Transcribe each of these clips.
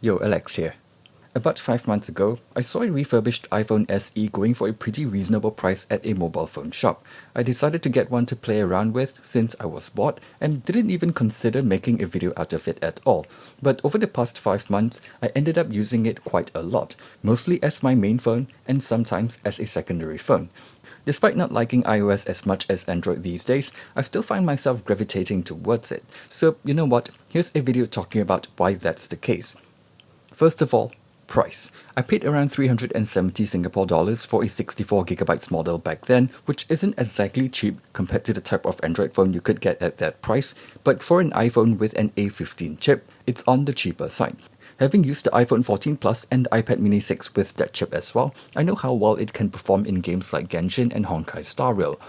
Yo, Alex here. About 5 months ago, I saw a refurbished iPhone SE going for a pretty reasonable price at a mobile phone shop. I decided to get one to play around with since I was bored and didn't even consider making a video out of it at all. But over the past 5 months, I ended up using it quite a lot, mostly as my main phone and sometimes as a secondary phone. Despite not liking iOS as much as Android these days, I still find myself gravitating towards it. So, you know what? Here's a video talking about why that's the case. First of all, price. I paid around 370 Singapore dollars for a 64GB model back then, which isn't exactly cheap compared to the type of Android phone you could get at that price, but for an iPhone with an A15 chip, it's on the cheaper side. Having used the iPhone 14 Plus and the iPad mini 6 with that chip as well, I know how well it can perform in games like Genshin and Honkai Star Rail.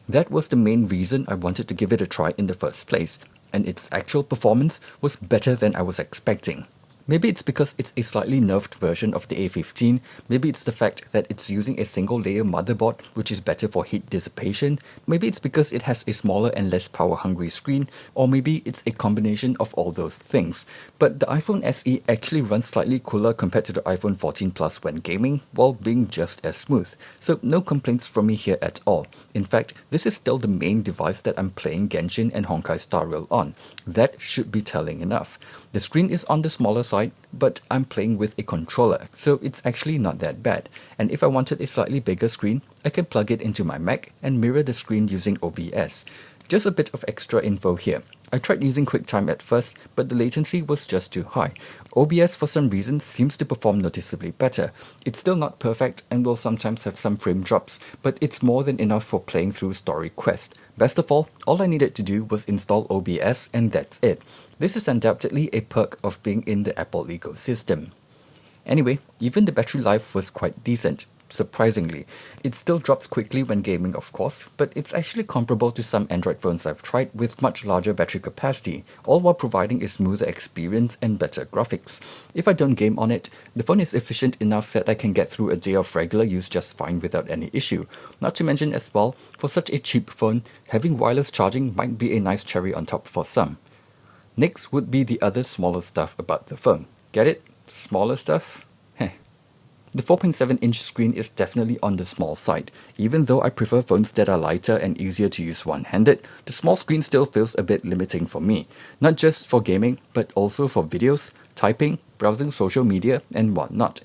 That was the main reason I wanted to give it a try in the first place, and its actual performance was better than I was expecting. Maybe it's because it's a slightly nerfed version of the A15, maybe it's the fact that it's using a single layer motherboard which is better for heat dissipation, maybe it's because it has a smaller and less power hungry screen, or maybe it's a combination of all those things. But the iPhone SE actually runs slightly cooler compared to the iPhone 14 Plus when gaming, while being just as smooth. So no complaints from me here at all. In fact, this is still the main device that I'm playing Genshin and Honkai Star Rail on. That should be telling enough. The screen is on the smaller side, but I'm playing with a controller, so it's actually not that bad. And if I wanted a slightly bigger screen, I can plug it into my Mac and mirror the screen using OBS. Just a bit of extra info here. I tried using QuickTime at first, but the latency was just too high. OBS for some reason seems to perform noticeably better. It's still not perfect and will sometimes have some frame drops, but it's more than enough for playing through Story Quest. Best of all I needed to do was install OBS and that's it. This is undoubtedly a perk of being in the Apple ecosystem. Anyway, even the battery life was quite decent. Surprisingly, it still drops quickly when gaming of course, but it's actually comparable to some Android phones I've tried with much larger battery capacity, all while providing a smoother experience and better graphics. If I don't game on it, the phone is efficient enough that I can get through a day of regular use just fine without any issue. Not to mention as well, for such a cheap phone, having wireless charging might be a nice cherry on top for some. Next would be the other smaller stuff about the phone. Get it? Smaller stuff? The 4.7-inch screen is definitely on the small side. Even though I prefer phones that are lighter and easier to use one-handed, the small screen still feels a bit limiting for me. Not just for gaming, but also for videos, typing, browsing social media, and whatnot.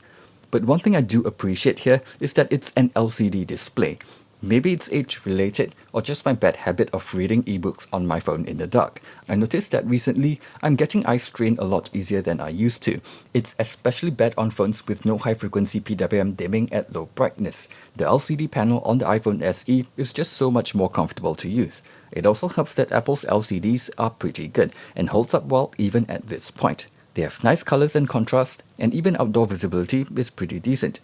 But one thing I do appreciate here is that it's an LCD display. Maybe it's age-related or just my bad habit of reading ebooks on my phone in the dark. I noticed that recently, I'm getting eye strain a lot easier than I used to. It's especially bad on phones with no high-frequency PWM dimming at low brightness. The LCD panel on the iPhone SE is just so much more comfortable to use. It also helps that Apple's LCDs are pretty good and holds up well even at this point. They have nice colors and contrast, and even outdoor visibility is pretty decent.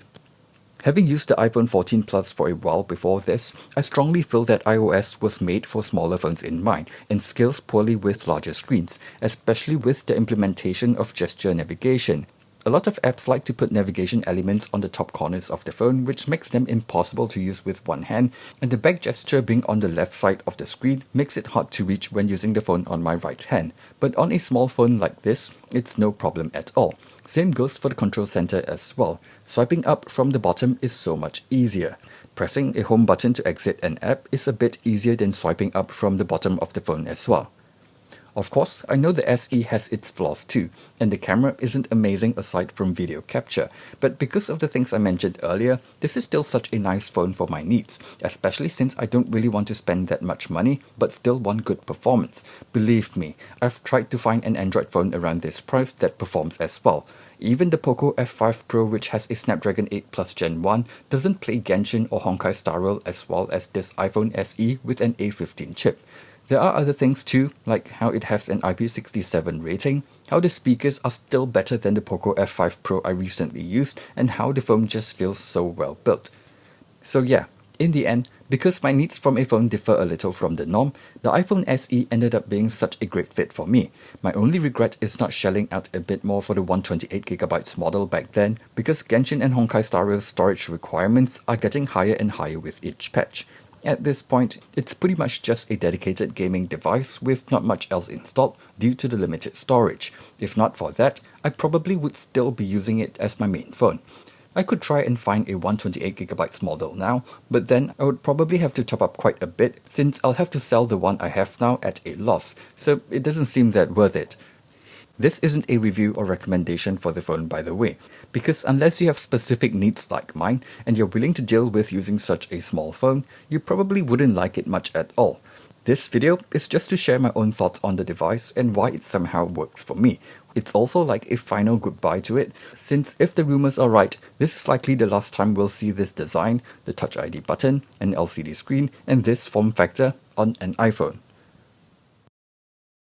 Having used the iPhone 14 Plus for a while before this, I strongly feel that iOS was made for smaller phones in mind and scales poorly with larger screens, especially with the implementation of gesture navigation. A lot of apps like to put navigation elements on the top corners of the phone, which makes them impossible to use with one hand, and the back gesture being on the left side of the screen makes it hard to reach when using the phone on my right hand. But on a small phone like this, it's no problem at all. Same goes for the control center as well. Swiping up from the bottom is so much easier. Pressing a home button to exit an app is a bit easier than swiping up from the bottom of the phone as well. Of course, I know the SE has its flaws too, and the camera isn't amazing aside from video capture, but because of the things I mentioned earlier, this is still such a nice phone for my needs, especially since I don't really want to spend that much money, but still want good performance. Believe me, I've tried to find an Android phone around this price that performs as well. Even the POCO F5 Pro, which has a Snapdragon 8 Plus Gen 1, doesn't play Genshin or Honkai Star Rail as well as this iPhone SE with an A15 chip. There are other things too, like how it has an IP67 rating, how the speakers are still better than the POCO F5 Pro I recently used, and how the phone just feels so well built. So yeah, in the end, because my needs from a phone differ a little from the norm, the iPhone SE ended up being such a great fit for me. My only regret is not shelling out a bit more for the 128GB model back then, because Genshin and Honkai Star Rail storage requirements are getting higher and higher with each patch. At this point, it's pretty much just a dedicated gaming device with not much else installed due to the limited storage. If not for that, I probably would still be using it as my main phone. I could try and find a 128GB model now, but then I would probably have to top up quite a bit since I'll have to sell the one I have now at a loss, so it doesn't seem that worth it. This isn't a review or recommendation for the phone, by the way, because unless you have specific needs like mine and you're willing to deal with using such a small phone, you probably wouldn't like it much at all. This video is just to share my own thoughts on the device and why it somehow works for me. It's also like a final goodbye to it, since if the rumors are right, this is likely the last time we'll see this design, the Touch ID button, an LCD screen, and this form factor on an iPhone.